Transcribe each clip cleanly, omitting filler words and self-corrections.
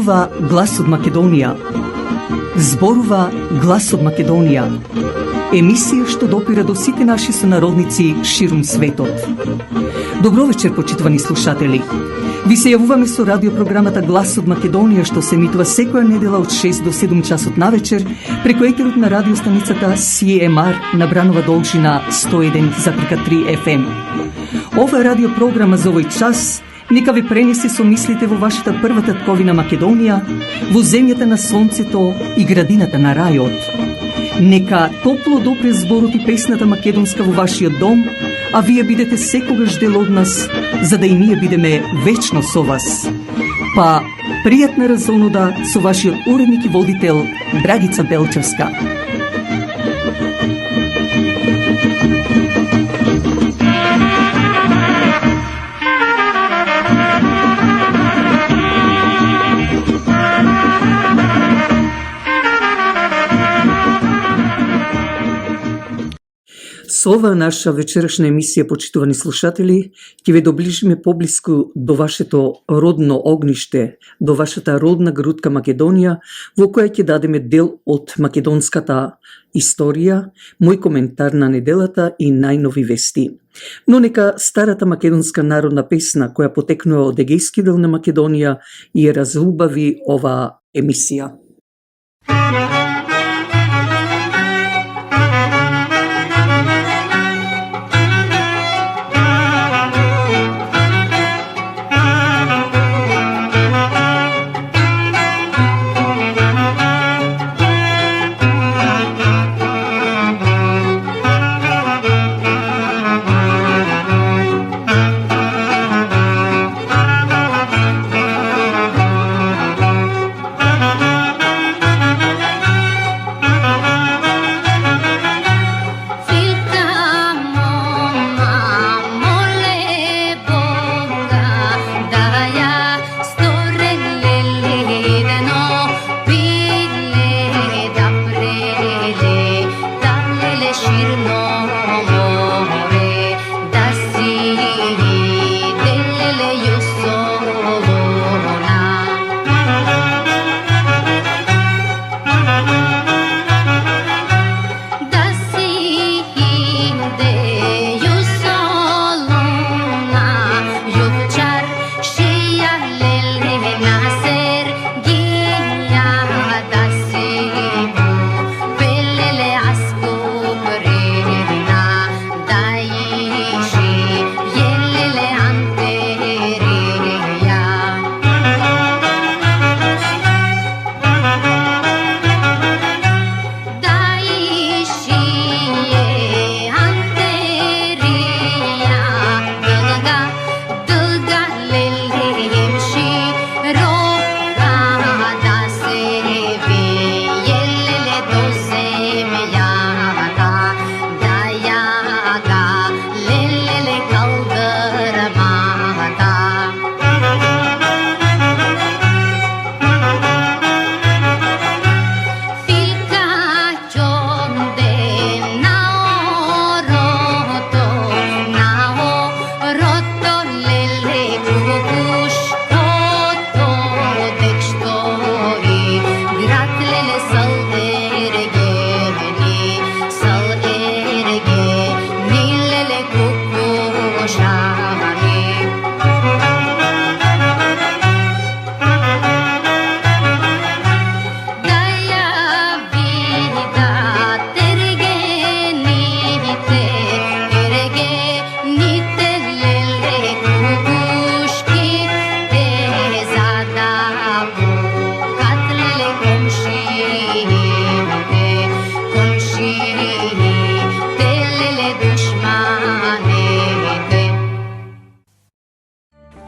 Зборува глас од Македонија. Зборува глас од Македонија. Емисија што допира до сите наши сонародници ширум светот. Добро вечер, почитувани слушатели. Ви се јавуваме со радиопрограмата Глас од Македонија, што се емитува секоја недела од 6 до 7 часот на вечер преку етерот на радиостаницата CMR на Бранова должина 101,3 FM. Ова радиопрограма за овој час нека ви пренесе со мислите во вашата прва татковина Македонија, во земјата на сонцето и градината на рајот. Нека топло допре зборот и песната македонска во вашиот дом, а вие бидете секогаш дел од нас, за да и ние бидеме вечно со вас. Па, пријатна разонуда со вашиот уредник и водител Драгица Белчевска. Со оваа наша вечерашна емисија, почитувани слушатели, ќе ве доближиме поблиску до вашето родно огниште, до вашата родна грудка Македонија, во која ќе дадеме дел од македонската историја, мој коментар на неделата и најнови вести. Но нека старата македонска народна песна, која потекнува од егејски дел на Македонија, и ја разубави оваа емисија.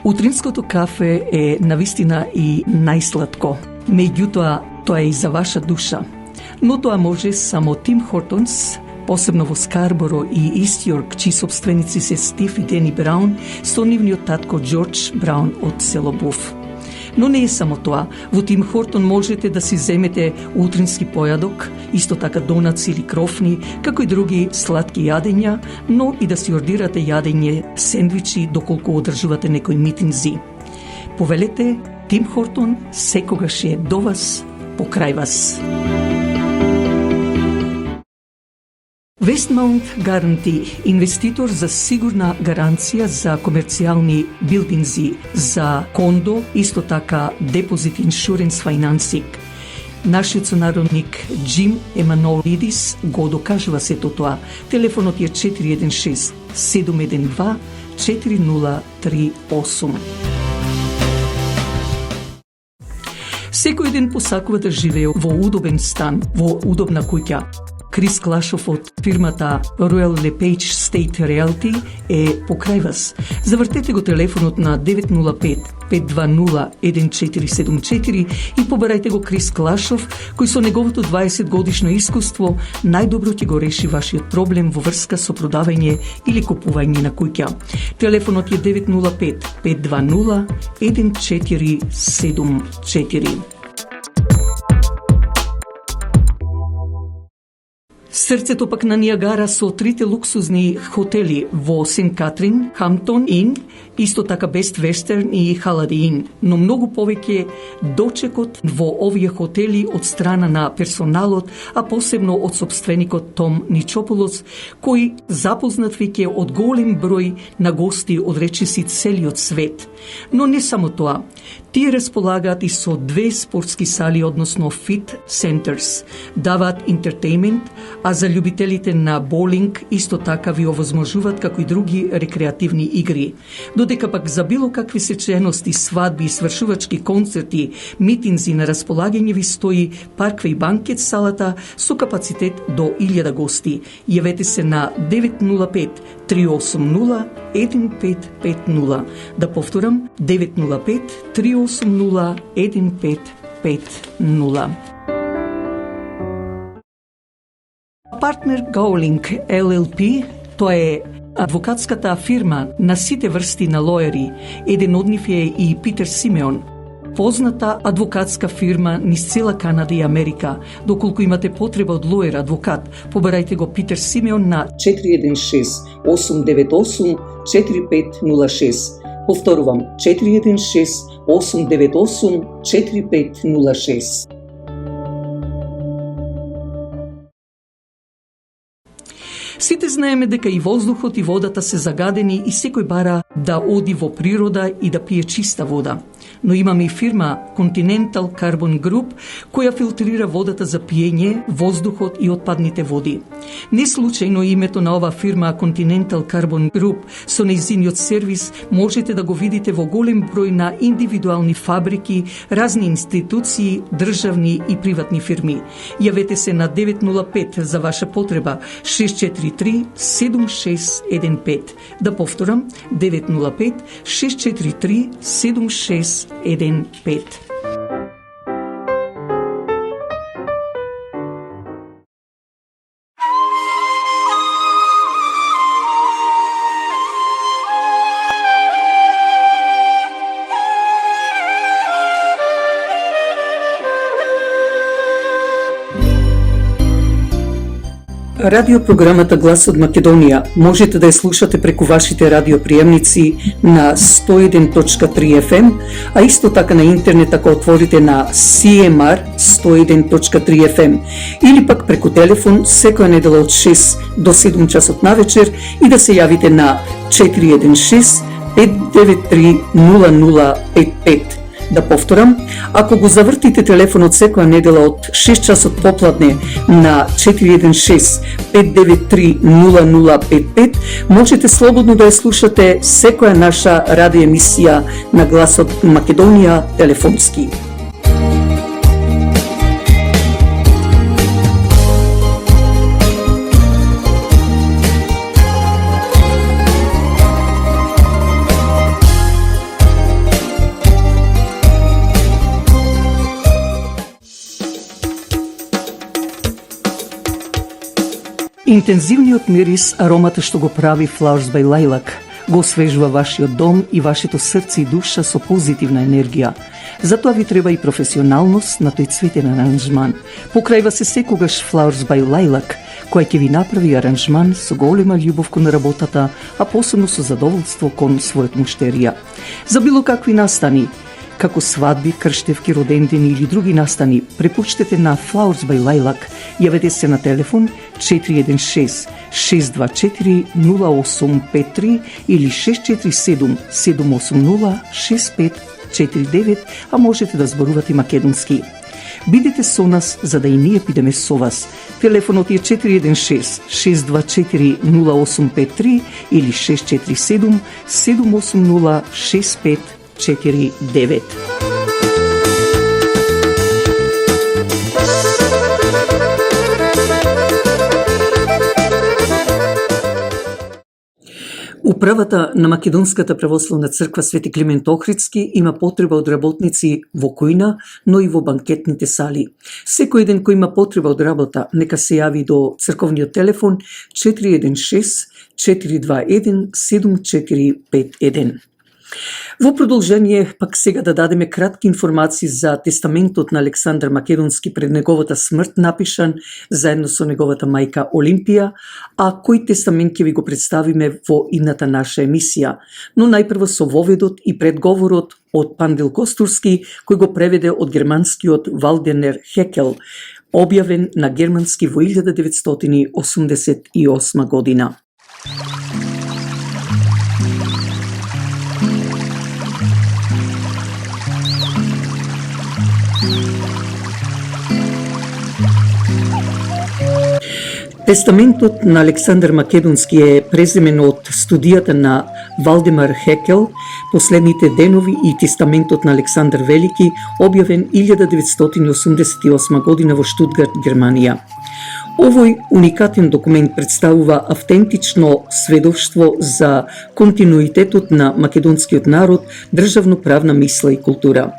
Утринското кафе е навистина и најсладко, меѓутоа тоа е и за ваша душа. Но тоа може само Тим Хортонс, посебно во Скарборо и Ист Јорк, чии собственици се Стив и Дени Браун, со нивниот татко Џорџ Браун од село Буф. Но не е само тоа. Во Тим Хортон можете да си земете утрински појадок, исто така донаци или крофни, како и други сладки јадења, но и да си ордирате јадење, сендвичи, доколку одржувате некои митинзи. Повелете Тим Хортон секогаш е до вас, покрај вас. Westmount Guarantee, инвеститор за сигурна гаранција за комерцијални билдинзи, за кондо, исто така депозит иншуренс финансинг. Нашиот сонародник Джим Еманолидис го докажува сето тоа. Телефонот е 416 712 4038. Секој ден посакува да живее во удобен стан, во удобна куќа. Крис Клашов од фирмата Royal LePage State Realty е покрај вас. Завртете го телефонот на 905-520-1474 и побарајте го Крис Клашов, кој со неговото 20 годишно искуство најдобро ќе го реши вашиот проблем во врска со продавање или купување на куќа. Телефонот е 905-520-1474. Срцето пак на Ниагара со трите луксузни хотели во Сент Катрин, Хамптон Ин, исто така Бест Вестерн и Халади Ин, но многу повеќе дочекот во овие хотели од страна на персоналот, а посебно од сопственикот Том Ничополос, кој запознат веќе од голем број на гости од речиси целиот свет. Но не само тоа, тие располагаат и со 2 спортски сали, односно фит центерс, даваат интертеймент, а за љубителите на боулинг исто така ви овозможуваат како и други рекреативни игри. Додека пак за било какви сечености, свадби, свршувачки концерти, митинзи на располагање ви стои паркве и банкет салата со капацитет до 1000 гости. Јавете се на 905-380-1550. Да повторам, 905-380-1550. Партнер Gowling LLP, тоа е адвокатската фирма на сите врсти на лоери. Еден од нив е и Питер Симеон, позната адвокатска фирма низ цела Канада и Америка. Доколку имате потреба од лоер адвокат, побарајте го Питер Симеон на 416-898-4506. Повторувам, 416-898-4506. Сите знаеме дека и воздухот и водата се загадени и секој бара да оди во природа и да пие чиста вода. Но имаме и фирма Continental Carbon Group, која филтрира водата за пиење, воздухот и отпадните води. Не случајно името на ова фирма Continental Carbon Group со нејзиниот сервис можете да го видите во голем број на индивидуални фабрики, разни институции, државни и приватни фирми. Јавете се на 905 за ваша потреба 643-7615. Да повторам, 905-643-7615. Радиопрограмата Глас од Македонија можете да ја слушате преку вашите радиоприемници на 101.3 FM, а исто така на интернет ако отворите на CMR 101.3 FM или пак преку телефон секоја недела од 6 до 7 часот навечер и да се јавите на 416 593 0055. Да повторам, ако го завртите телефонот секоја недела од 6 часот попладне на 416-593-0055, можете слободно да ја слушате секоја наша радиоемисија на Гласот Македонија телефонски. Интензивниот мирис, аромата што го прави Flowers by Lilac, го освежува вашиот дом и вашето срце и душа со позитивна енергија. Затоа ви треба и професионалност на тој цветен аранжман. Покрај вас е секогаш Flowers by Lilac, која ќе ви направи аранжман со голема љубов кон работата, а посебно со задоволство кон својот муштерија. За било какви настани, како свадби, крштевки, родендени или други настани, препуштете на Flowers by Lilac, јавете се на телефон 416-624-0853 или 647-780-6549, а можете да зборувате македонски. Бидете со нас, за да и ние бидеме со вас. Телефонот е 416-624-0853 или 647-780-6549. Управата на Македонската православна црква Свети Климент Охридски има потреба од работници во кујна, но и во банкетните сали. Секој еден кој има потреба од работа, нека се јави до црковниот телефон 416-421-7451. Во продолжение, пак сега да дадеме кратки информации за тестаментот на Александар Македонски пред неговата смрт, напишан заедно со неговата мајка Олимпија, а кој тестамент ќе ви го представиме во идната наша емисија. Но најпрво со воведот и предговорот од Пандел Костурски, кој го преведе од германскиот Валденер Хекел, објавен на германски во 1988 година. Тестаментот на Александар Македонски е преземен од студијата на Валдемар Хекел, Последните денови и тестаментот на Александар Велики, објавен 1988 година во Штутгарт, Германија. Овој уникатен документ представува автентично сведоштво за континуитетот на македонскиот народ, државно-правна мисла и култура.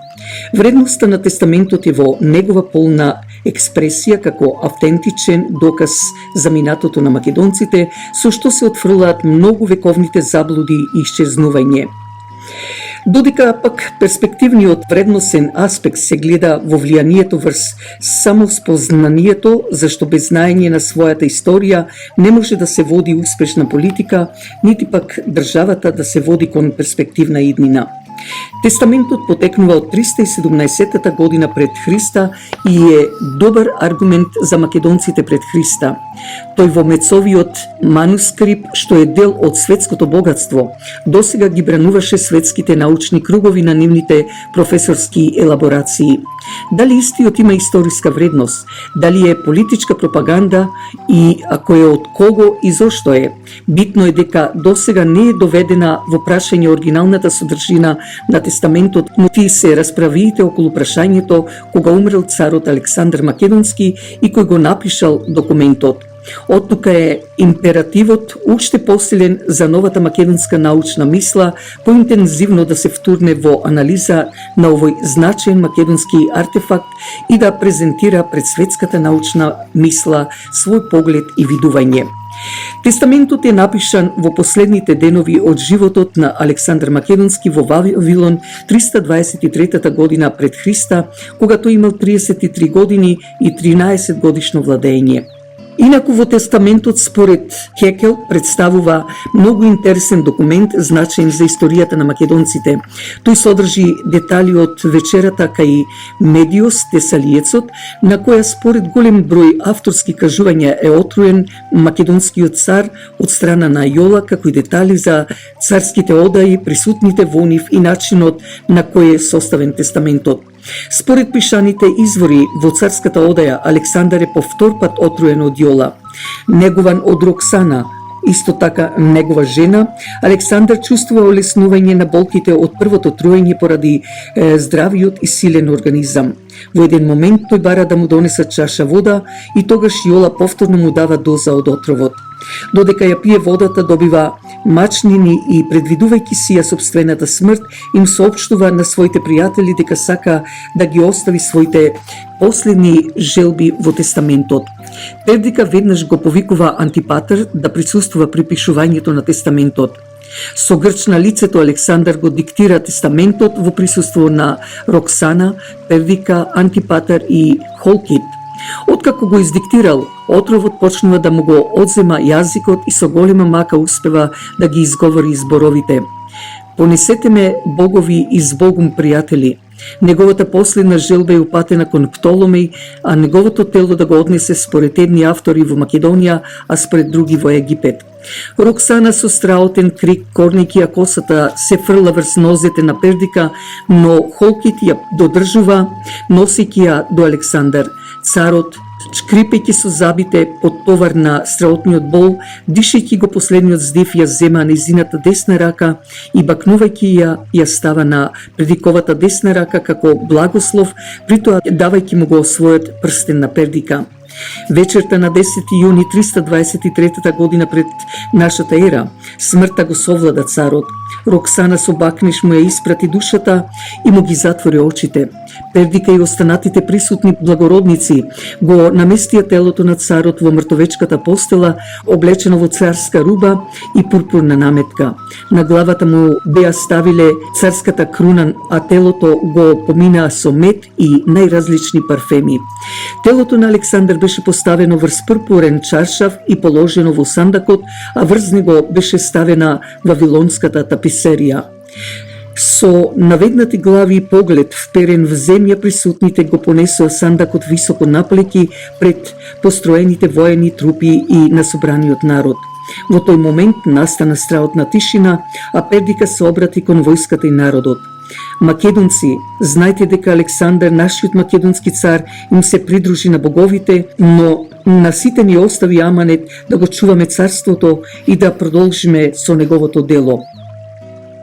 Вредноста на тестаментот е во негова полна експресија како автентичен доказ за минатото на македонците, со што се отфрлаат многу вековните заблуди и исчезнување. Додека пак перспективниот вредносен аспект се гледа во влијанието врз самоспознанието, зашто без знаење на својата историја не може да се води успешна политика, нити пак државата да се води кон перспективна иднина. Тестаментот потекнува од 317 година пред Христа и е добар аргумент за македонците пред Христа. Тој во Мецовиот манускрип, што е дел од светското богатство, досега ги брануваше светските научни кругови на нивните професорски елаборации. Дали истиот има историска вредност, дали е политичка пропаганда и ако е од кого и зошто е. Битно е дека досега не е доведена во прашање оригиналната содржина на тестаментот, но тие се расправиите околу прашањето кога умрел царот Александар Македонски и кој го напишал документот. Оттука е императивот уште посилен за новата македонска научна мисла поинтензивно да се втурне во анализа на овој значаен македонски артефакт и да презентира пред светската научна мисла свој поглед и видување. Тестаментот е напишан во последните денови од животот на Александар Македонски во Вавилон 323 година пред Христа, кога тој имал 33 години и 13 годишно владење. Инаку во тестаментот според Хекел представува многу интересен документ значаен за историјата на македонците. Тој содржи детали од вечерата кај Медиос Тесалиецот, на која според голем број авторски кажувања е отруен македонскиот цар од страна на Јола, како и детали за царските одаи, присутните во нив и начинот на кој е составен тестаментот. Според пишаните извори во царската одаја, Александар е по втор пат отруен од Јола. Негуван од Роксана, исто така негова жена, Александар чувствува олеснување на болките од првото труење поради здравиот и силен организам. Во еден момент тој бара да му донесат чаша вода и тогаш Јола повторно му дава доза од отровот. Додека ја пие водата, добива мачнини и предвидувајќи си ја собствената смрт, им соопштува на своите пријатели дека сака да ги остави своите последни желби во тестаментот. Пердика веднаш го повикува Антипатр да присуствува при пишувањето на тестаментот. Со грч на лицето Александар го диктира тестаментот во присуство на Роксана, Пердика, Антипатр и Холкит. Откако го издиктирал, отровот почнува да му го одзема јазикот и со голема мака успева да ги изговори зборовите. Понесете ме, богови и збогум пријатели, Неговата последна желба е упатена кон Птоломеј, а неговото тело да го однесе според едни автори во Македонија, а според други во Египет. Роксана со страотен крик, корнејќи ја косата, се фрла врз нозете на Пердика, но Холкит ја додржува, носејќи ја до Александар. Царот, шкрипејќи со забите под товар на страотниот бол, дишејќи го последниот здив, ја зема незината десна рака и бакнувајќи ја става на предиковата десна рака како благослов, притоа давајќи му го својот прстен на Пердика. Вечерта на 10 јуни 323 година пред нашата ера, смртта го совлада царот. Роксана со бакнеш му ја испрати душата и му ги затвори очите. Пердика и останатите присутни благородници го наместија телото на царот во мртовечката постела, облечено во царска руба и пурпурна наметка. На главата му беа ставиле царската круна, а телото го поминаа со мед и најразлични парфеми. Телото на Александар беше поставено врз пурпурен чаршав и положено во сандакот, а врз него беше ставена вавилонската таписерија. Со наведнати глави и поглед вперен в земја, присутните го понесоа сандакот високо наплеки пред построените воени трупи и на собраниот народ. Во тој момент настана страотна тишина, а Пердика се обрати кон војската и народот. Македонци, знајте дека Александар, нашиот македонски цар, им се придружи на боговите, но на сите ни остави аманет да го чуваме царството и да продолжиме со неговото дело.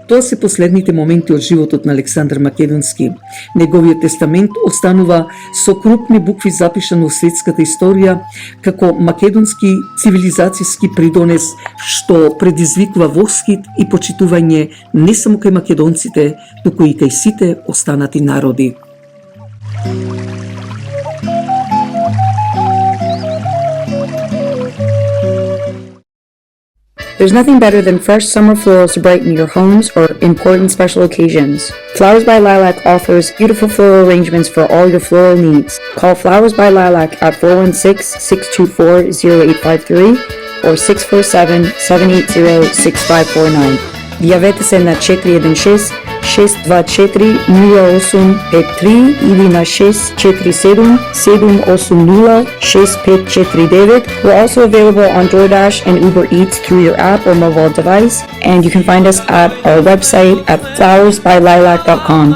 Тоа се последните моменти од животот на Александар Македонски. Неговиот тестамент останува со крупни букви запишан во светската историја како македонски цивилизацијски придонес што предизвикува восхит и почитување не само кај македонците, туку и кај сите останати народи. There's nothing better than fresh summer florals to brighten your homes or important special occasions. Flowers by Lilac offers beautiful floral arrangements for all your floral needs. Call Flowers by Lilac at 416-624-0853 or 647-780-6549. Явете се на 416-624-0853 или на 647-780-6549. We're also available on DoorDash and Uber Eats through your app or mobile device, and you can find us at our website at flowersbylilac.com.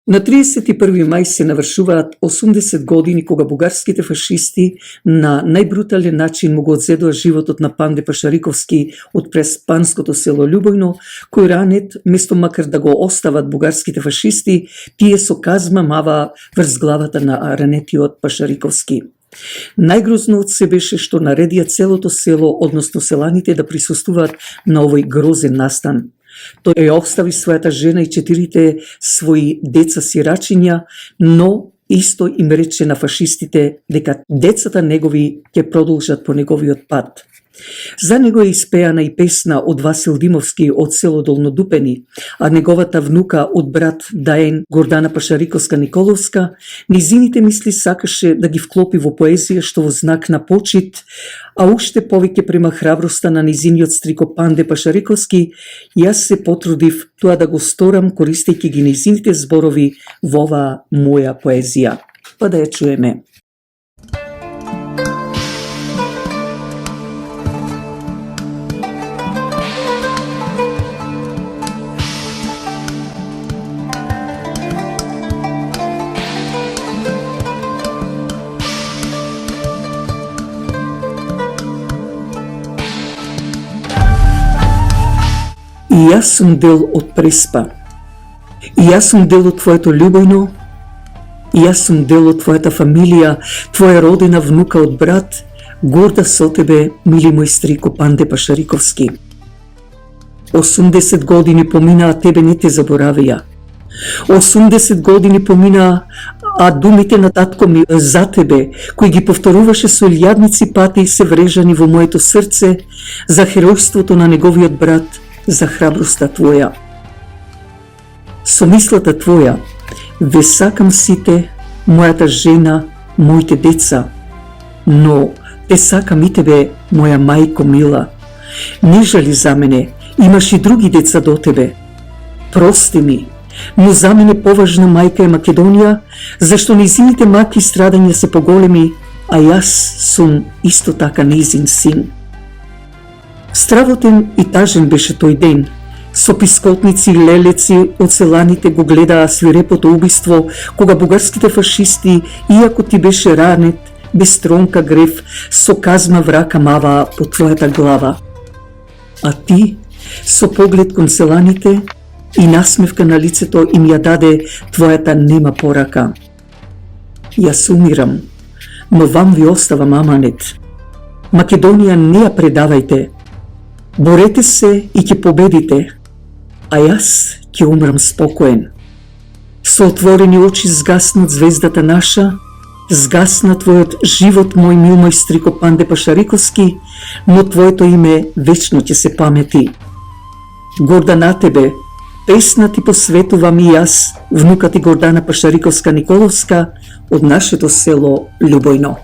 На 31 мај се навршуваат 80 години кога бугарските фашисти на најбрутален начин му го одзедоа животот на Панде Пашариковски од преспанското село Љубојно, кој ранет, место макар да го остават бугарските фашисти, тие со казма мава врз главата на ранетиот Пашариковски. Најгрозно од се беше што наредија целото село, односно селаните, да присуствуваат на овој грозен настан. Тој ја остави својата жена и 4 своји деца сирачиња, но исто им рече на фашистите дека децата негови ќе продолжат по неговиот пат. За него е испеана и песна од Васил Димовски од село Долнодупени, а неговата внука од брат Даен Гордана Пашариковска-Николовска, низините мисли сакаше да ги вклопи во поезија што во знак на почит, а уште повеќе према храброста на низиниот стрико Панде Пашариковски, јас се потрудив тоа да го сторам користејќи ги низините зборови во оваа моја поезија. Па да ја чуеме. И јас сум дел од Преспа. И јас сум дел од твоето Љубојно. И јас сум дел од твојата фамилија, твоја родена внука од брат, горда со тебе, мили мој стрико Панде Пашариковски. 80 години поминаа, тебе не те заборавија. 80 години поминаа, а думите на татко ми за тебе, кои ги повторуваше со илјадници пати, се врежани во моето срце, за херојството на неговиот брат, за храброста твоја. Со мислата твоја, ве сакам сите, мојата жена, моите деца, но те сакам и тебе, моја мајко мила. Не жали за мене, имаш и други деца до тебе. Прости ми, но за мене поважна мајка е Македонија, зашто незините маки и страдања се поголеми, а јас сум исто така незин син. Стравотен и тажен беше тој ден. Со пискотници и лелеци од селаните го гледаа свирепото убиство, кога бугарските фашисти, иако ти беше ранет, без тронка грев, со казма врака маваа по твојата глава. А ти, со поглед кон селаните и насмевка на лицето им ја даде твојата нема порака. Јас умирам, но вам ви оставам аманет. Македонија не ја предавајте. Борете се и ќе победите, а јас ќе умрам спокоен. Со отворени очи згаснат звездата наша, згасна твојот живот, мој мил мајстрико Панде Пашариковски, но твоето име вечно ќе се памети. Горда на тебе, песна ти посветувам и јас, внука ти Гордана Пашариковска Николовска, од нашето село Љубојно.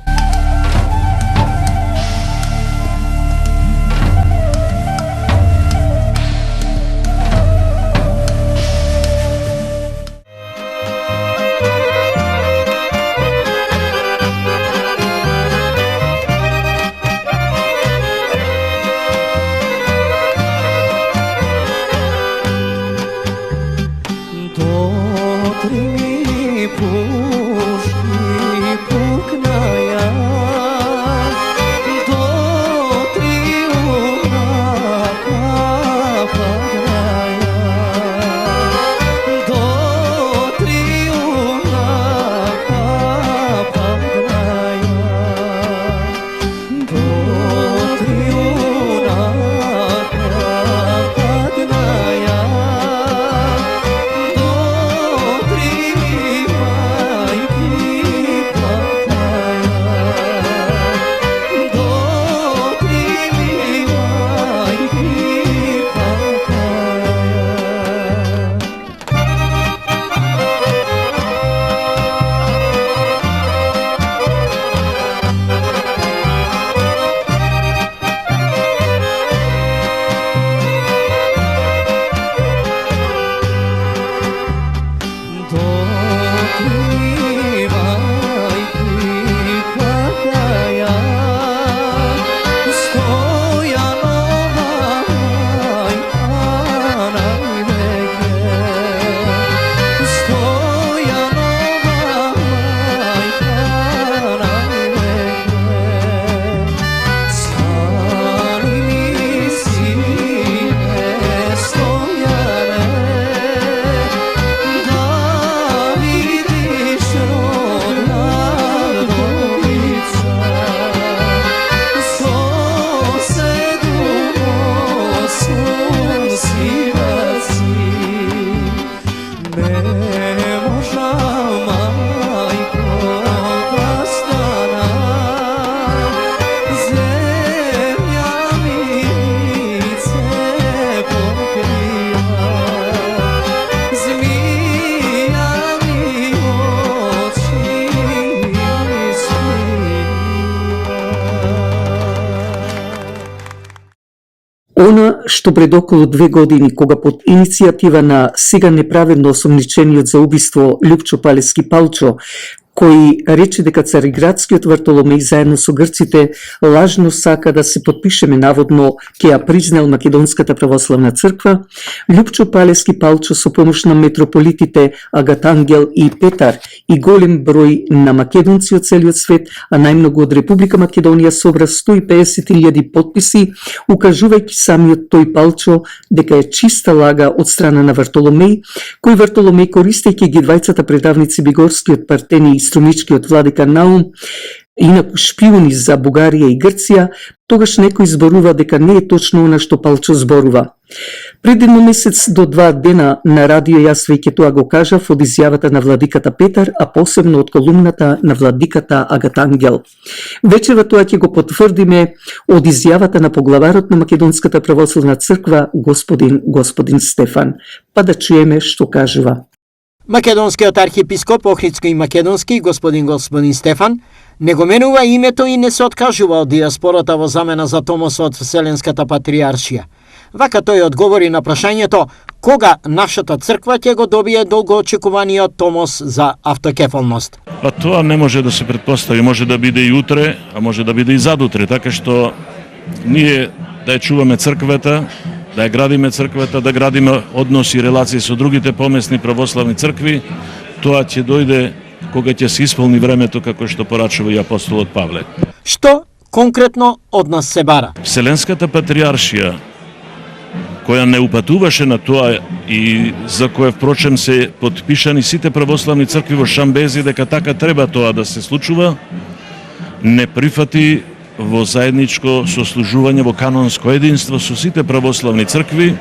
Она што пред околу 2 години, кога под иницијатива на сега неправедно осомничениот за убиство Љупчо Палески Палчо, кој рече дека Цариградскиот Вартоломеј заедно со грците лажно сака да се подпишеме наводно ке ја признал Македонската православна црква, Љупчо Палески Палчо со помош на митрополитите Агатангел и Петар и голем број на македонци од целиот свет, а најмногу од Република Македонија собра 150.000 потписи, укажувајќи самиот тој Палчо дека е чиста лага од страна на Вартоломеј, кој Вартоломеј користејќи ги двајцата предавници Бигорскиот, Партени и Струмичкиот владика Наум, инаку шпиони за Бугарија и Грција, тогаш некој зборува дека не е точно она што Палчо зборува. Пред 1 месец до 2 дена на радио јас веќе тоа го кажав од изјавата на владиката Петар, а посебно од колумната на владиката Агатангел. Вечерва тоа ќе го потврдиме од изјавата на поглаварот на Македонската православна црква господин Стефан. Па да чуеме што кажува. Македонскиот архиепископ Охридски и Македонски, господин Стефан, не го менува името и не се откажува од диаспората во замена за Томос од Вселенската патриаршија. Вака тој одговори на прашањето кога нашата црква ќе го добие долгоочекуваниот Томос за автокефалност. Па тоа не може да се претпостави, може да биде и утре, а може да биде и задутре, така што ние да ја чуваме црквата, да ја градиме црквата, да градиме односи и релации со другите помесни православни цркви, тоа ќе дојде кога ќе се исполни времето како што порачува и апостолот Павле. Што конкретно од нас се бара? Вселенската патриаршија, која не упатуваше на тоа и за која впрочем се подпишани сите православни цркви во Шамбези дека така треба тоа да се случува, не прифати во заедничко сослужување во канонско единство со сите православни цркви.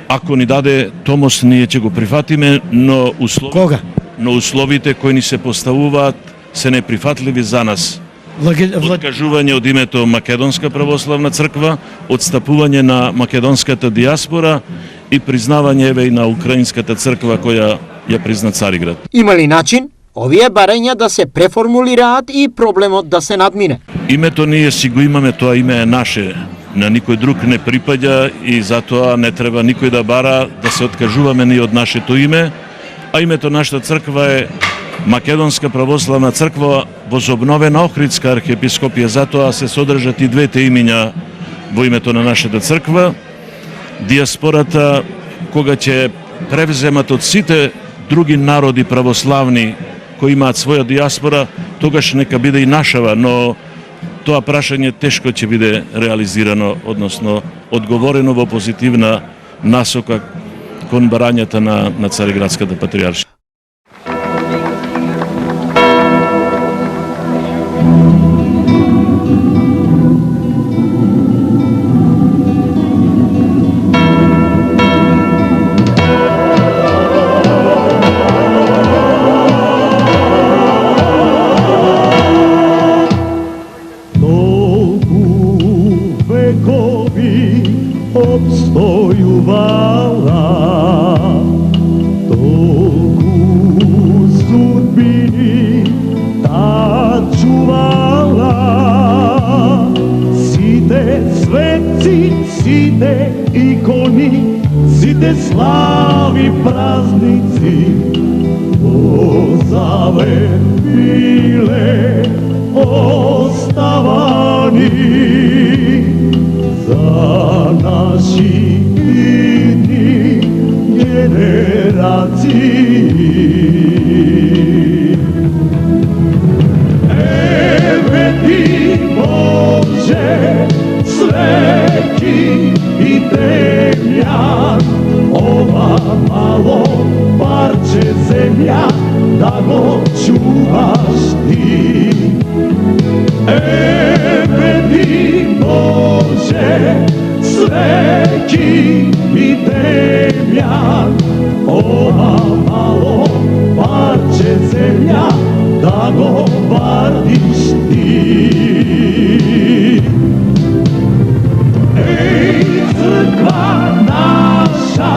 Ако ни даде Томос, ние ќе го прифатиме, но Кога? условите кои ни се поставуваат се неприфатливи за нас. Откажување од името Македонска православна црква, отстапување на македонската диаспора и признавање еве и на украинската црква која ја призна Цариград. Има ли начин овие барања да се преформулираат и проблемот да се надмине? Името ние си го имаме, тоа име е наше, на никој друг не припаѓа и затоа не треба никој да бара да се откажуваме ни од нашето име, а името нашата црква е Македонска православна црква возобновена Охридска архиепископија, затоа се содржат и двете имиња во името на нашата црква. Диаспората, кога ќе превземат од сите други народи православни кои имаат своја диаспора, тогаш нека биде и нашава, но тоа прашање тешко ќе биде реализирано, односно одговорено во позитивна насока кон барањата на Цариградската патриаршија. Слави празници, озаве биле оставани за наши идни генерации. Еве ти, Боже, свети и темјан, ова мало парче земја да го чуваш ти. Еве ти, Боже, свеки и темјан, ова мало парче земја да го вардиш ти. Еј, црква наша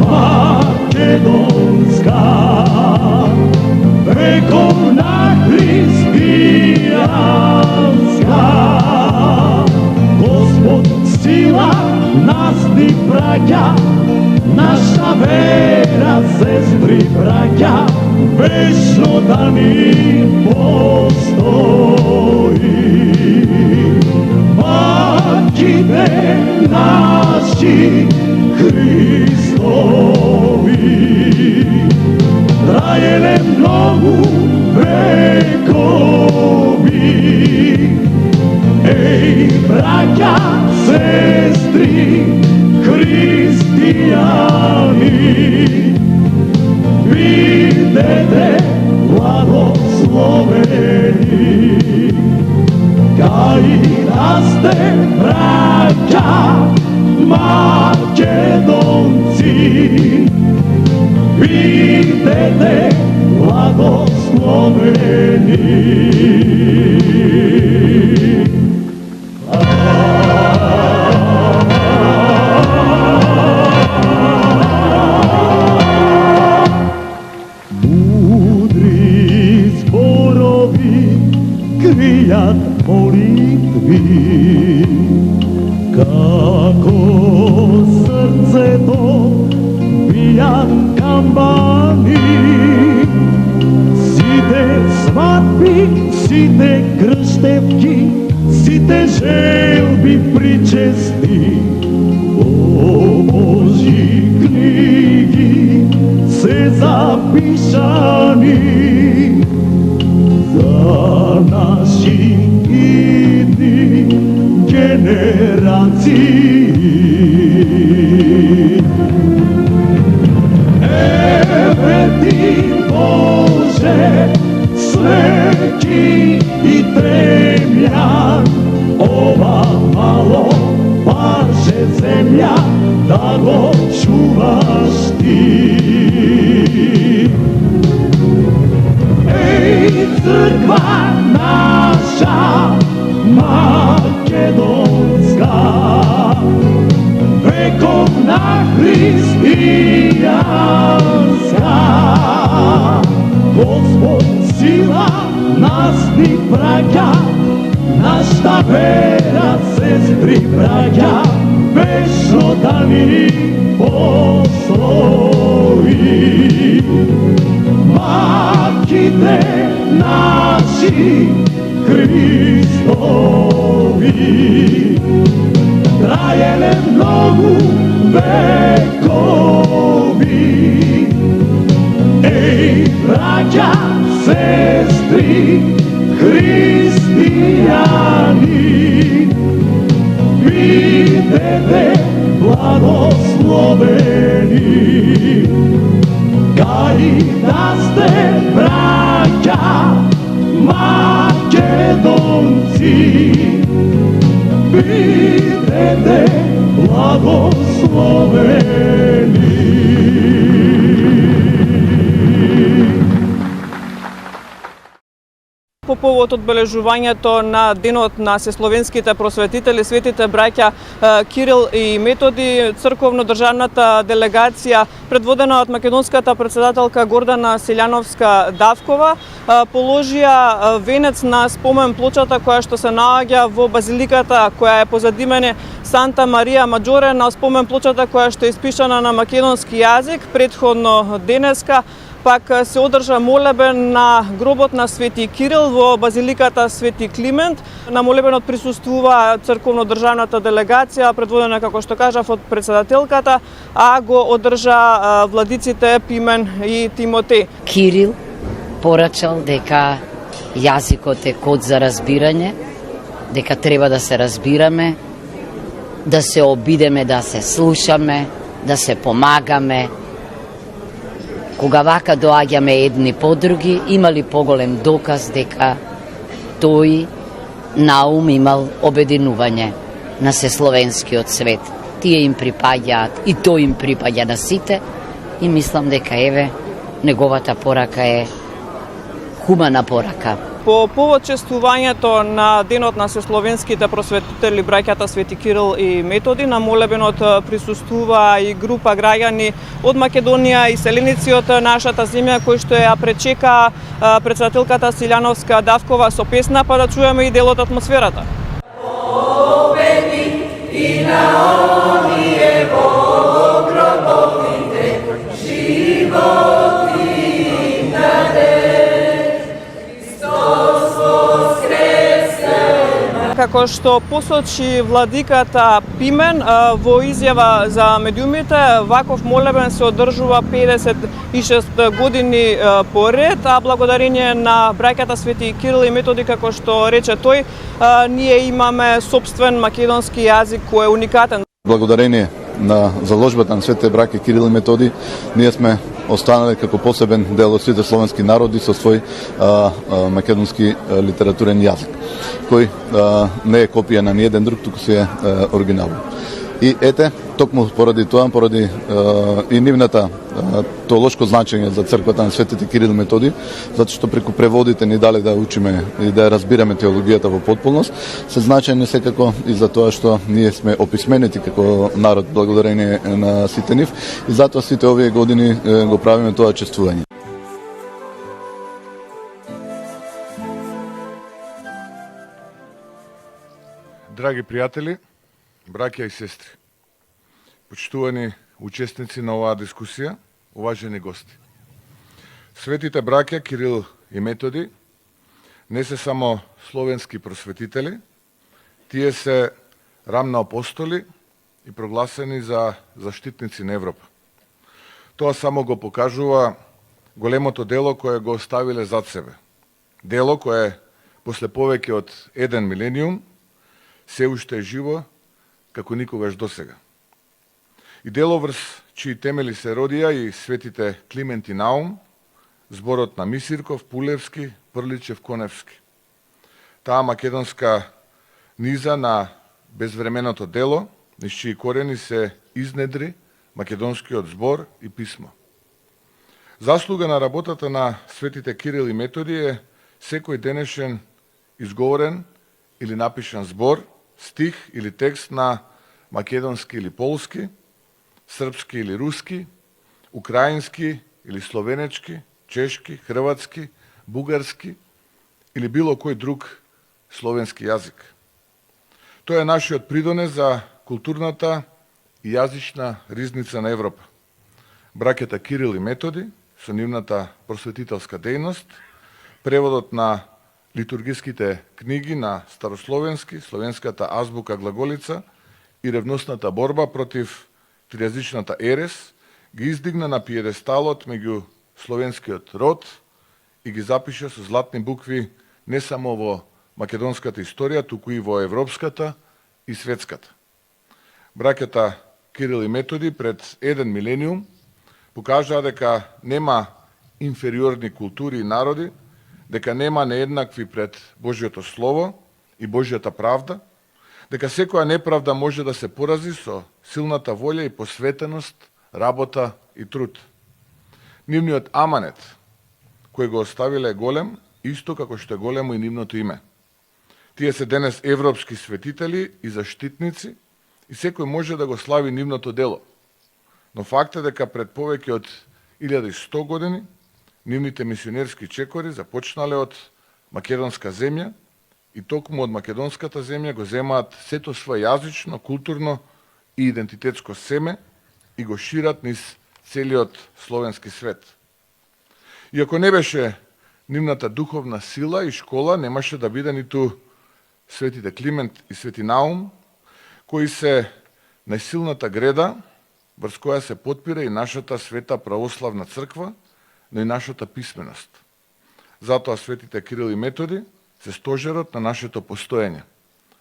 македонска, вековна христијанска, Господ сила нас ни праќа, наша вера сестри браќа, вечно да ни постои. Баките наши Христови траеле многу векови. Еј, браќа, сестри, христијани, бидете благословени, кај да сте браќа македонци, бидете благословени. молитви, како срцето бијат камбани. Сите свадби, сите крштевки, сите желби причести, о Божи книги се запишани за наши идни генерации. Еве ти, Боже, свети и тремјан, ова мало парче земја да го чуваш ти. Еј, црква наша македонска, вековна христијанска, Господ сила нас ни праќа, нашата вера сестри браќа, вечно да ни послови. Маките наши Христови, траеле многу векови. Еј, браќа, сестри, христијани, бидете благословени, кај да сте браќа македонци, бидете благословени. По повод одбележувањето на денот на сесловенските просветители, светите браќа Кирил и Методи, црковно-државната делегација предводена од македонската председателка Гордана Силјановска-Давкова положија венец на спомен плочата која што се наоѓа во базиликата која е позадимене Санта Марија Маџоре, на спомен плочата која што е испишана на македонски јазик. Предходно денеска пак се одржа молебен на гробот на Свети Кирил во базиликата Свети Климент. На молебенот присуствува црковно-државната делегација, предводена, како што кажав, од председателката, а го одржа владиците Пимен и Тимотеј. Кирил порачал дека јазикот е код за разбирање, дека треба да се разбираме, да се обидеме да се слушаме, да се помагаме. Кога вака доаѓаме едни по други, имали поголем доказ дека тој наум имал обединување на сесловенскиот свет. Тие им припаѓаат и тој им припаѓа на сите и мислам дека еве неговата порака е хумана порака. По повод чествувањето на денот на сесловенските просветители браќата Свети Кирил и Методи, на молебенот присуствува и група граѓани од Македонија и селеници од нашата земја кои што ја пречека председателката Силјановска-Давкова со песна, па да чуеме и дел од атмосферата. Победи и на оние во гробовите живот им даде. Како што посочи владиката Пимен во изјава за медиумите, ваков молебен се одржува 56 години поред, а благодарение на браќата Свети Кирил и Методи, како што рече тој, ние имаме сопствен македонски јазик кој е уникатен. Благодарение на заложбата на светите браќа Кирил и Методи, ние сме останале како посебен дел од сите словенски народи со свој македонски литературен јазик, кој не е копија на ниеден друг, туку си е оригинално. И ете, токму поради тоа, поради и нивната теолошко значење за црквата на светите Кирил и Методи, затоа што преку преводите ни дале да учиме и да разбираме теологијата во потполност, се значајни секако и за тоа што ние сме описменети како народ благодарение на сите нив и затоа сите овие години го правиме тоа чествување. Драги пријатели, браќа и сестри, почитувани учесници на оваа дискусија, уважени гости. Светите браќа Кирил и Методи не се само словенски просветители, тие се рамна апостоли и прогласени за заштитници на Европа. Тоа само го покажува големото дело кое го оставиле зад себе. Дело кое после повеќе од 1 милениум се уште е живо како никогаш досега. И дело врз чии темели се родија и светите Климент и Наум, зборот на Мисирков, Пулевски, Прличев, Коневски. Таа македонска низа на безвременото дело, низ чии корени се изнедри македонскиот збор и писмо. Заслуга на работата на светите Кирил и Методи е секој денешен изговорен или напишан збор, стих или текст на македонски или полски, српски или руски, украински или словенечки, чешки, хрватски, бугарски или било кој друг словенски јазик. Тоа е нашиот придонес за културната и јазична ризница на Европа. Браќата Кирил и Методи со нивната просветителска дејност, преводот на литургиските книги на старословенски, словенската азбука глаголица и ревностната борба против тријазичната ерес ги издигна на пиедесталот меѓу словенскиот род и ги запиша со златни букви не само во македонската историја, туку и во европската и светската. Браќата Кирил и Методи пред 1 милениум покажаа дека нема инфериорни култури и народи, дека нема нееднакви пред Божјото Слово и Божјата правда, дека секоја неправда може да се порази со силната волја и посветеност, работа и труд. Нивниот аманет, кој го оставиле е голем, исто како што е големо и нивното име. Тие се денес европски светители и заштитници и секој може да го слави нивното дело. Но факт е дека пред повеќе од 1100 години нивните мисионерски чекори започнале од македонска земја и токму од македонската земја го земаат сето свое јазично, културно и идентитетско семе и го шират низ целиот словенски свет. И ако не беше нивната духовна сила и школа, немаше да биде ниту светите Климент и Свети Наум, кои се најсилната греда врз која се потпира и нашата света православна црква, но и нашата писменост. Затоа светите Кирил и Методи се стожерот на нашето постоење.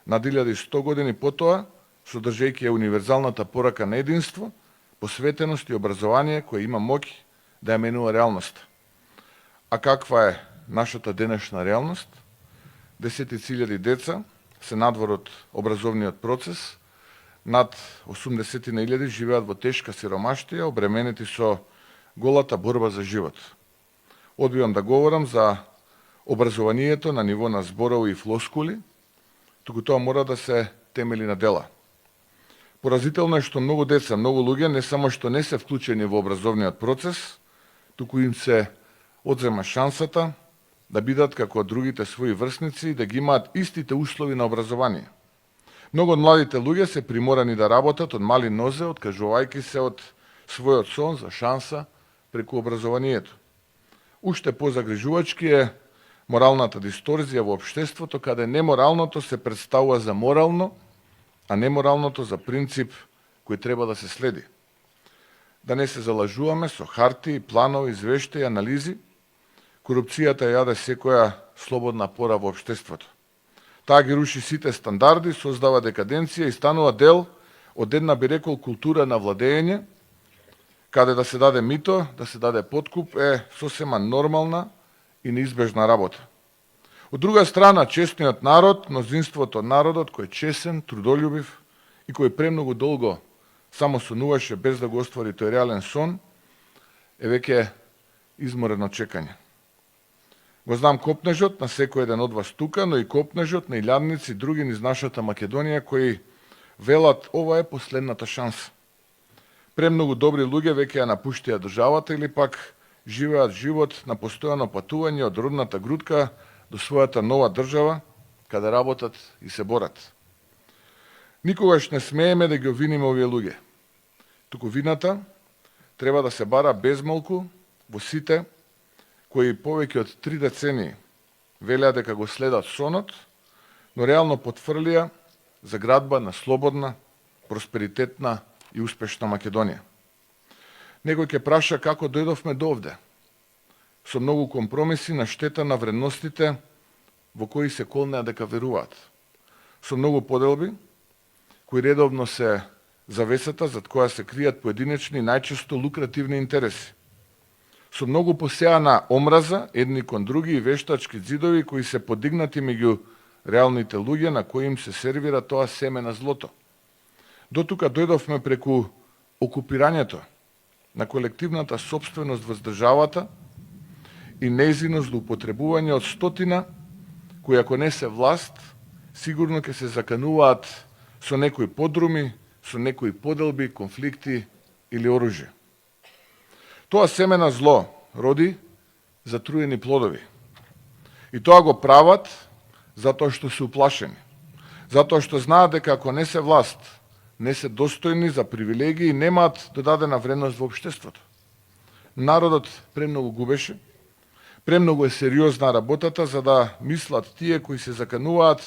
Над 1100 години потоа, содржејќи ја универзалната порака на единство, посветеност и образование кој има моќ да ја менува реалноста. А каква е нашата денешна реалност? 10.000 деца се надвор од образовниот процес, над 80.000 живеат во тешка сиромаштија, обременети со голата борба за живот. Одбивам да говорам за образованието на ниво на зборови и флоскули, туку тоа мора да се темели на дела. Поразително е што многу деца, многу луѓе не само што не се вклучени во образовниот процес, туку им се одзема шансата да бидат како другите своји врсници и да ги имаат истите услови на образование. Многу од младите луѓе се приморани да работат од мали нозе, откажувајќи се од својот сон за шанса преку образованието. Уште позагрижувачки е моралната дисторзија во општеството, каде неморалното се представува за морално, а неморалното за принцип кој треба да се следи. Да не се залажуваме со харти, планови, извештаи, анализи, корупцијата јаде секоја слободна пора во општеството. Таа ги руши сите стандарди, создава декаденција и станува дел од една, би рекол, култура на владење, каде да се даде мито, да се даде подкуп е сосема нормална и неизбежна работа. Од друга страна, честниот народ, мнозинството од народот кој е чесен, трудолюбив и кој премногу долго само сонуваше без да го оствари тој реален сон, е веќе изморено чекање. Го знам копнежот на секој еден од вас тука, но и копнежот на илјадници други низ нашата Македонија кои велат ова е последната шанса. Премногу добри луѓе веќе ја напуштија државата или пак живеат живот на постојано патување од родната грудка до својата нова држава, каде работат и се борат. Никогаш не смееме да ги обвиниме овие луѓе. Туку вината треба да се бара безмалку во сите кои повеќе од 3 децении велеа дека го следат сонот, но реално потврлија за градба на слободна, просперитетна и успешна Македонија. Некој ќе праша како дојдовме до овде. Со многу компромиси на штета на вредностите во кои се колнеа дека веруваат. Со многу поделби, кои редовно се завесата зад која се кријат поединечни и најчесто лукративни интереси. Со многу посеана омраза едни кон други и вештачки ѕидови кои се подигнати меѓу реалните луѓе на кои им се сервира тоа семе на злото. Дотука дојдовме преку окупирањето на колективната собственост во државата и нејзино злоупотребување од стотина кои ако не се власт, сигурно ќе се закануваат со некои подруми, со некои поделби, конфликти или оружје. Тоа семе на зло роди затруени плодови. И тоа го прават затоа што се уплашени. Затоа што знаат дека ако не се власт, не се достојни за привилегии и немаат додадена вредност во општеството. Народот премногу губеше, премногу е сериозна работата за да мислат тие кои се закануваат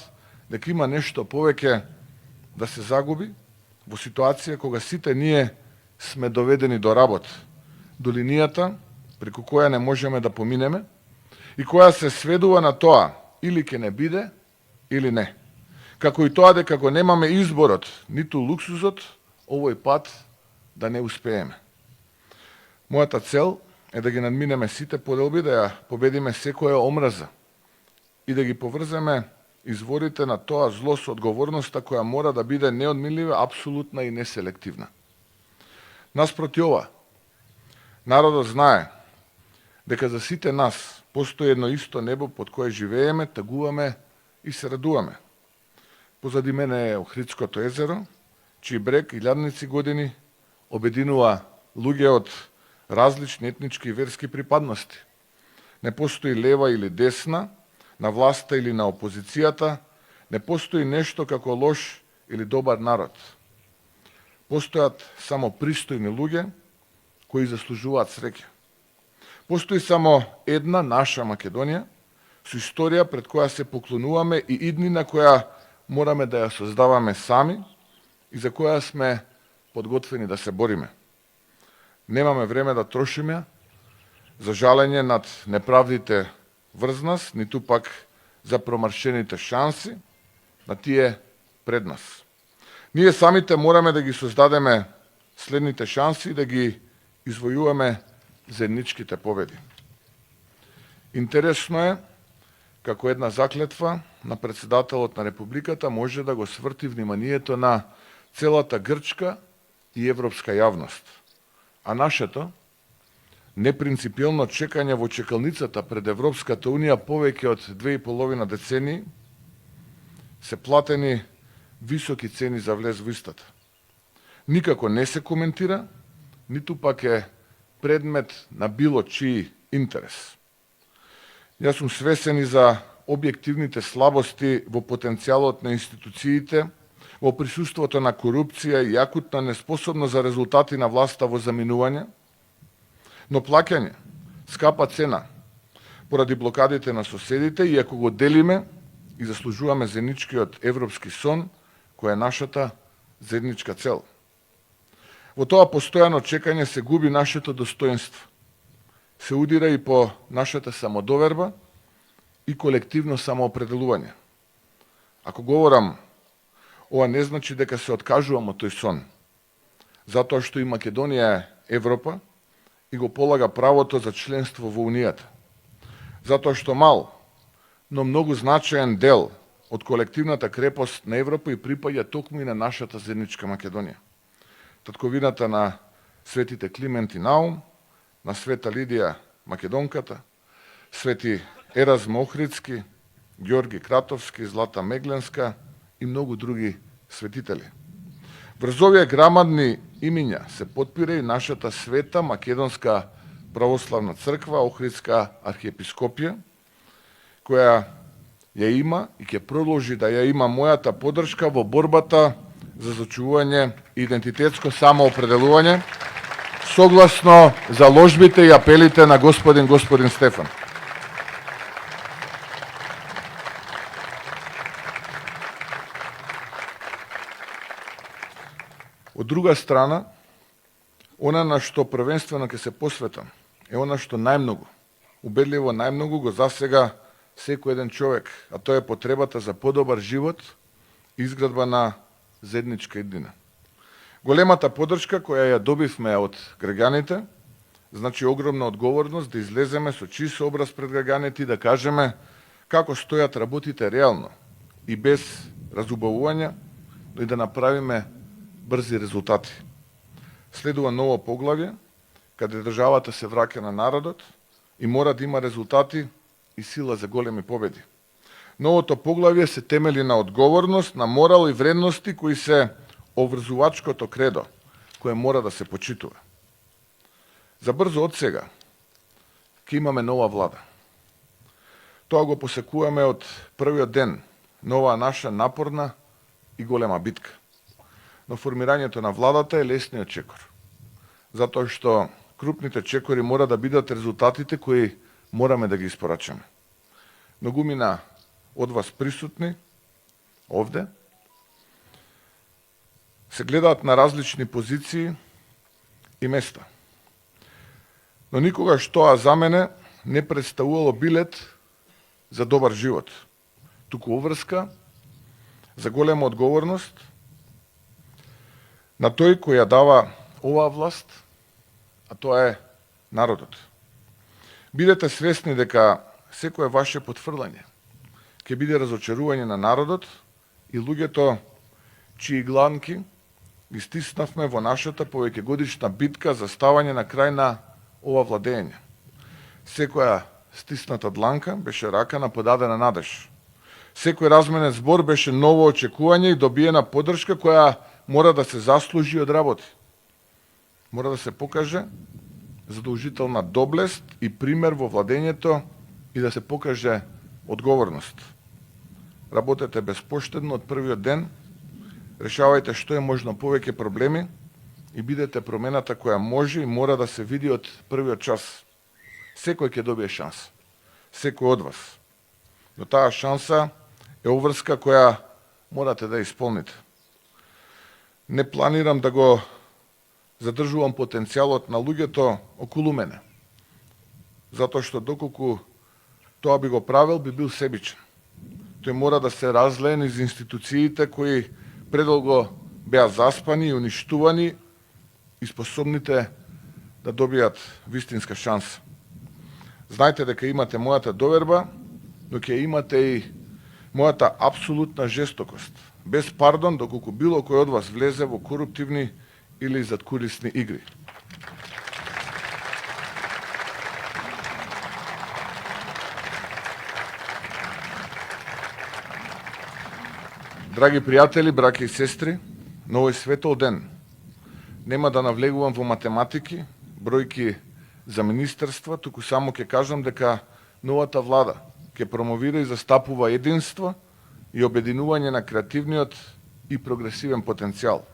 дека има нешто повеќе да се загуби во ситуација кога сите ние сме доведени до работ, до линијата преку која не можеме да поминеме и која се сведува на тоа или ќе не биде или не. Како и тоа дека го немаме изборот, ниту луксузот, овој пат да не успееме. Мојата цел е да ги надминеме сите поделби, да ја победиме секоја омраза и да ги поврземе изворите на тоа зло со одговорноста која мора да биде неодминлива, апсолутна и неселективна. Наспроти ова, народот знае дека за сите нас постои едно исто небо под кое живееме, тагуваме и се радуваме. Позади мене е Охридското езеро, чиј брег илјадници години обединува луѓе од различни етнички и верски припадности. Не постои лева или десна, на власта или на опозицијата, не постои нешто како лош или добар народ. Постојат само пристојни луѓе кои заслужуваат среќа. Постои само една наша Македонија со историја пред која се поклонуваме и иднина која мораме да ја создаваме сами и за која сме подготвени да се бориме. Немаме време да трошиме за жалење над неправдите врз нас, ниту пак за промаршените шанси на тие пред нас. Ние самите мораме да ги создадеме следните шанси и да ги извојуваме заедничките победи. Интересно е како една заклетва на председателот на Републиката може да го сврти вниманието на целата грчка и европска јавност. А нашето непринципиелно чекање во чекалницата пред Европската Унија повеќе од 2,5 децении се платени високи цени за влез во истата. Никако не се коментира, ниту пак е предмет на било чии интерес. Јас сум свесен и за објективните слабости во потенцијалот на институциите, во присуството на корупција и акутна неспособност за резултати на власта во заминување, но плаќање, скапа цена, поради блокадите на соседите и ако го делиме и заслужуваме заедничкиот европски сон, која е нашата заедничка цел. Во тоа постојано чекање се губи нашето достоинство. Се удира и по нашата самодоверба и колективно самоопределување. Ако говорам, ова не значи дека се откажувам од тој сон, затоа што и Македонија е Европа и го полага правото за членство во Унијата. Затоа што мал, но многу значаен дел од колективната крепост на Европа и припаѓа токму и на нашата заедничка Македонија. Татковината на светите Климент и Наум, на света Лидија Македонката, свети Еразм Охридски, Ѓорги Кратовски, Злата Мегленска и многу други светители. Врз овие грамадни имиња се потпира и нашата света Македонска православна црква, Охридска архиепископија, која ја има и ќе продолжи да ја има мојата поддршка во борбата за зачувување и идентитетско самоопределување согласно заложбите и апелите на господин Стефан. Од друга страна, она на што првенствено ќе се посветам е она што најмногу, убедливо најмногу го засега секој еден човек, а тоа е потребата за подобар живот и изградба на заедничка иднина. Големата поддршка која ја добивме од граѓаните, значи огромна одговорност да излеземе со чист образ пред граѓаните и да кажеме како стојат работите реално и без разубавување, но и да направиме брзи резултати. Следува ново поглавје, каде државата се враќа на народот и мора да има резултати и сила за големи победи. Новото поглавје се темели на одговорност, на морал и вредности кои се обврзувачкото кредо, кое мора да се почитува. За брзо од сега ќе имаме нова влада. Тоа го посекуваме од првиот ден на оваа наша напорна и голема битка. Но формирањето на владата е лесниот чекор, затоа што крупните чекори мора да бидат резултатите кои мораме да ги испорачаме. Многумина од вас присутни овде се гледаат на различни позиции и места. Но никогаш тоа за мене не представувало билет за добар живот, туку обврска за голема одговорност на тој кој ја дава оваа власт, а тоа е народот. Бидете свесни дека секое ваше потврлање ќе биде разочарување на народот и луѓето чии гланки ги стиснавме во нашата повеќегодишна битка за ставање на крај на ова владење. Секоја стисната дланка беше рака на подадена надеж. Секој разменен збор беше ново очекување и добиена поддршка која мора да се заслужи од работи. Мора да се покаже задолжителна доблест и пример во владењето и да се покаже одговорност. Работете безпоштедно од првиот ден, решавајте што е можно повеќе проблеми и бидете промената која може и мора да се види од првиот час. Секој ќе добие шанса. Секој од вас. Но таа шанса е обврска која морате да исполните. Не планирам да го задржувам потенцијалот на луѓето околу мене, затоа што доколку тоа би го правил, би бил себичен. Тој мора да се разлее низ институциите кои предолго беа заспани и уништувани и способните да добијат вистинска шанса. Знајте дека имате мојата доверба, но ќе имате и мојата апсолутна жестокост, без пардон доколку било кој од вас влезе во коруптивни или задкулисни игри. Драги пријатели, браќа и сестри, на овој светол ден нема да навлегувам во математики, бројки за министерства, туку само ќе кажам дека новата влада ќе промовира и застапува единство и обединување на креативниот и прогресивен потенцијал.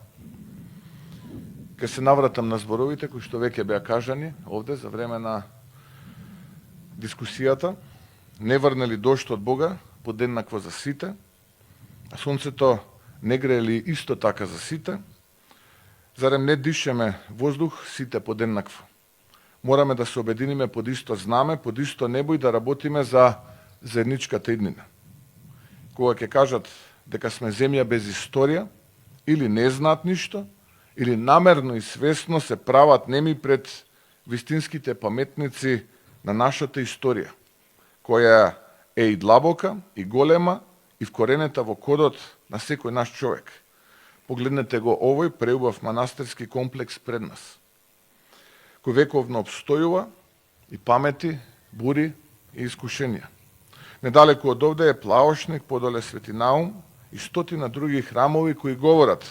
Ке се навратам на зборовите кои што веќе беа кажани овде за време на дискусијата. Не врне ли дожд од Бога подеднакво за сите, а сонцето не грее ли исто така за сите? Зарем не дишеме воздух сите подеднакво? Мораме да се обединиме под исто знаме, под исто небо и да работиме за заедничката иднина. Кога ќе кажат дека сме земја без историја, или не знаат ништо, или намерно и свесно се прават неми пред вистинските паметници на нашата историја, која е и длабока, и голема, и вкоренета во кодот на секој наш човек. Погледнете го овој преубав манастирски комплекс пред нас, кој вековно обстојува и памети, бури и искушенија. Недалеку од овде е Плаошник, подоле Свети Наум и стотина други храмови кои говорат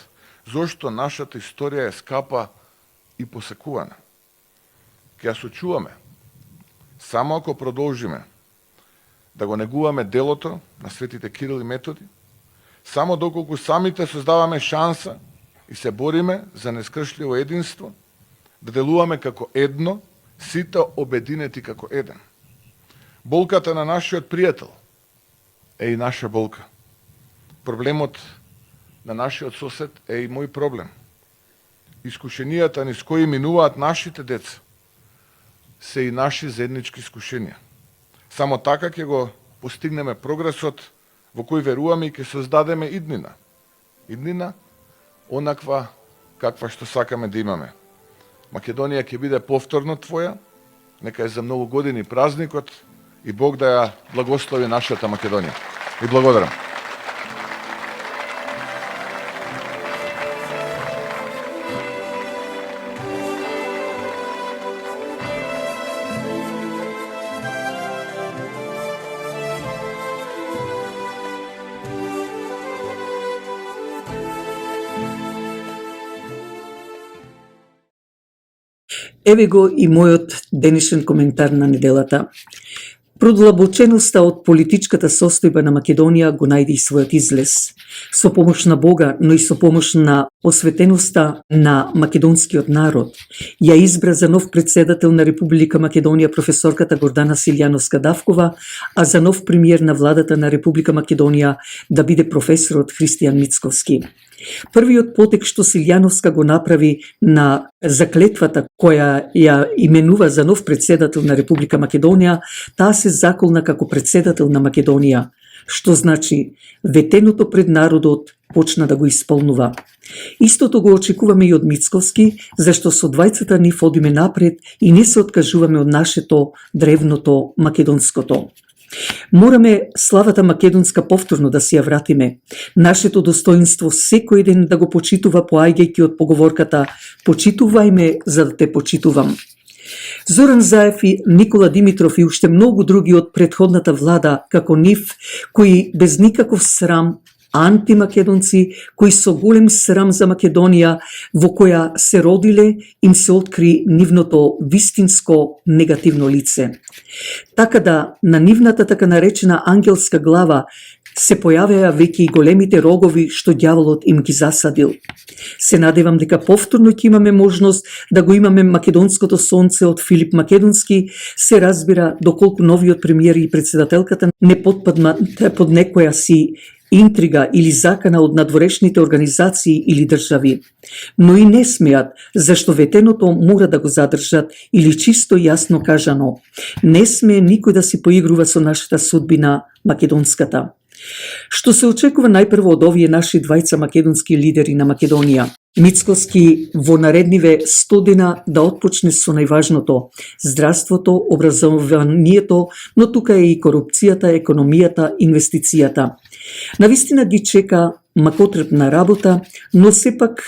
зошто нашата историја е скапа и посекувана. Ке ја сочуваме, само ако продолжиме да го негуваме делото на светите Кирил и Методи, само доколку самите создаваме шанса и се бориме за нескршливо единство, да делуваме како едно, сите обединети како еден. Болката на нашиот пријател е и наша болка. Проблемот на нашиот сосед е и мој проблем. Искушенијата низ кои минуваат нашите деца се и наши заеднички искушенија. Само така ќе го постигнеме прогресот во кој веруваме и ќе создадеме иднина. Иднина онаква каква што сакаме да имаме. Македонија ќе биде повторно твоја, нека е за многу години празникот и Бог да ја благослови нашата Македонија. И благодарам. Еве го и мојот денешен коментар на неделата. Продлабоченоста од политичката состојба на Македонија го најде и својот излез. Со помош на Бога, но и со помош на осветеноста на македонскиот народ, ја избра за нов председател на Република Македонија професорката Гордана Силјановска-Давкова, а за нов премиер на владата на Република Македонија да биде професорот Христијан Мицковски. Првиот потек што Силјановска го направи на заклетвата која ја именува за нов председател на Република Македонија, таа се заколна како председател на Македонија, што значи ветеното пред народот почна да го исполнува. Истото го очекуваме и од Мицковски, зашто со двајцата нив одиме напред и не се откажуваме од нашето древното македонското. Мораме славата македонска повторно да си ја вратиме. Нашето достоинство секој ден да го почитува поаѓајќи од поговорката «Почитувај за да те почитувам». Зоран Заев и Никола Димитров и уште многу други од претходната влада, како нив, кои без никаков срам, антимакедонци, кои со голем срам за Македонија, во која се родиле, им се откри нивното вистинско негативно лице. Така да, на нивната така наречена ангелска глава се појавеа веќе и големите рогови што ѓаволот им ги засадил. Се надевам дека повторно ќе имаме можност да го имаме македонското сонце од Филип Македонски, се разбира доколку новиот премиер и председателката не потпаднат под некоја си интрига или закана од надворешните организации или држави. Но и не смеат, зашто ветеното мора да го задржат или чисто јасно кажано, не смее никој да си поигрува со нашата судбина македонската. Што се очекува најпрво од овие наши двајца македонски лидери на Македонија? Мицковски во наредниве 100 дена да отпочне со најважното – здравството, образованието, но тука е и корупцијата, економијата, инвестицијата. Навистина ги чека макотрпна работа, но сепак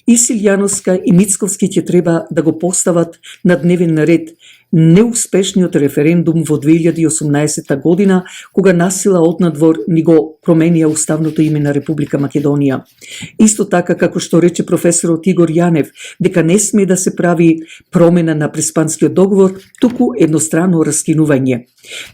и Силјановска и Мицковски ќе треба да го постават на дневен ред неуспешниот референдум во 2018 година, кога насила однадвор ни го променија уставното име на Република Македонија. Исто така, како што рече професорот Игор Јанев, дека не смее да се прави промена на Преспанскиот договор, туку еднострано раскинување.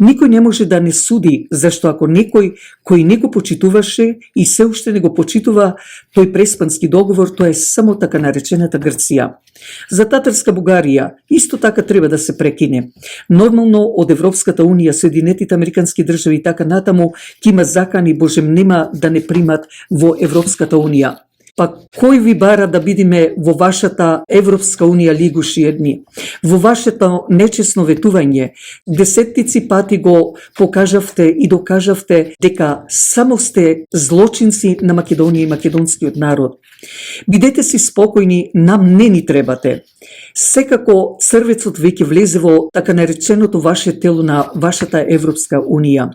Никој не може да не суди, зашто ако некој кој не го почитуваше и се уште не го почитува тој Преспански договор, тоа е само така наречената Грција. За татарска Бугарија исто така треба да се прекине. Нормално од Европската унија, Соединетите Американски држави и така натаму ќе има закани божем нема да не примат во Европската унија. Па кој ви бара да бидиме во вашата Европска унија лигуши едни? Во вашето нечесно ветување, десеттици пати го покажавте и докажавте дека само сте злочинци на Македонија и македонскиот народ. Бидете си спокојни, нам не ни требате. Секако црвецот веќе влезе во така нареченото ваше тело на вашата Европска унија.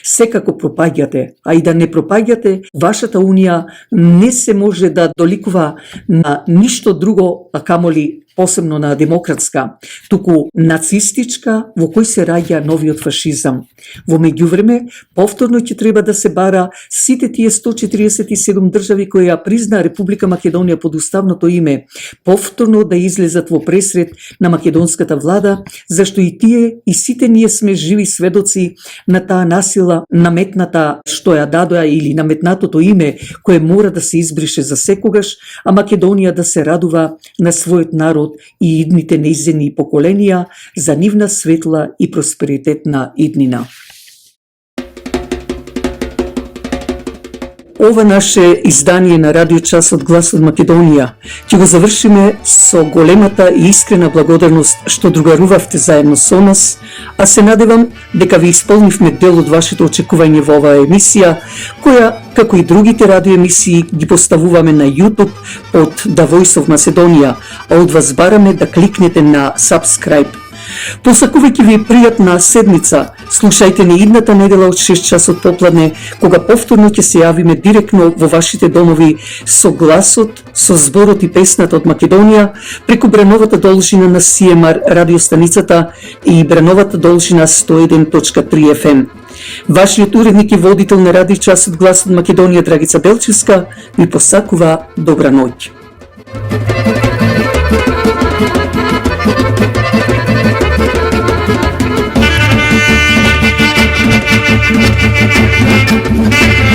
Секако пропаѓате, а и да не пропаѓате, вашата унија не се може да доликува на ништо друго, а камоли посебно на демократска, туку нацистичка во кој се раѓа новиот фашизам. Во меѓувреме, повторно ќе треба да се бара сите тие 147 држави кои ја призна Република Македонија под уставното име, повторно да излезат во пресред на македонската влада, зашто и тие и сите ние сме живи сведоци на таа насила наметната што ја дадоа или наметнатото име кое мора да се избрише за секогаш, а Македонија да се радува на својот народ и идните неизени поколенија за нивна светла и просперитетна иднина. Ова наше издание на Радио Часот Глас од Македонија ќе го завршиме со големата и искрена благодарност што другарувавте заедно со нас, а се надевам дека ви исполнивме дел од вашето очекување во оваа емисија, која, како и другите радиоемисии, ги поставуваме на YouTube под The Voice of Macedonia, а од вас бараме да кликнете на Subscribe. Посакувајќи ви пријатна седмица, слушајте не идната недела од 6 часот попладне, кога повторно ќе се јавиме директно во вашите домови со гласот, со зборот и песната од Македонија, преку бреновата должина на CMR радиостаницата и бреновата должина 101.3 FM. Вашиот уредник и водител на Радио Часот Глас од Македонија, Драгица Белчевска, ви посакува добра ноќ. Thank you.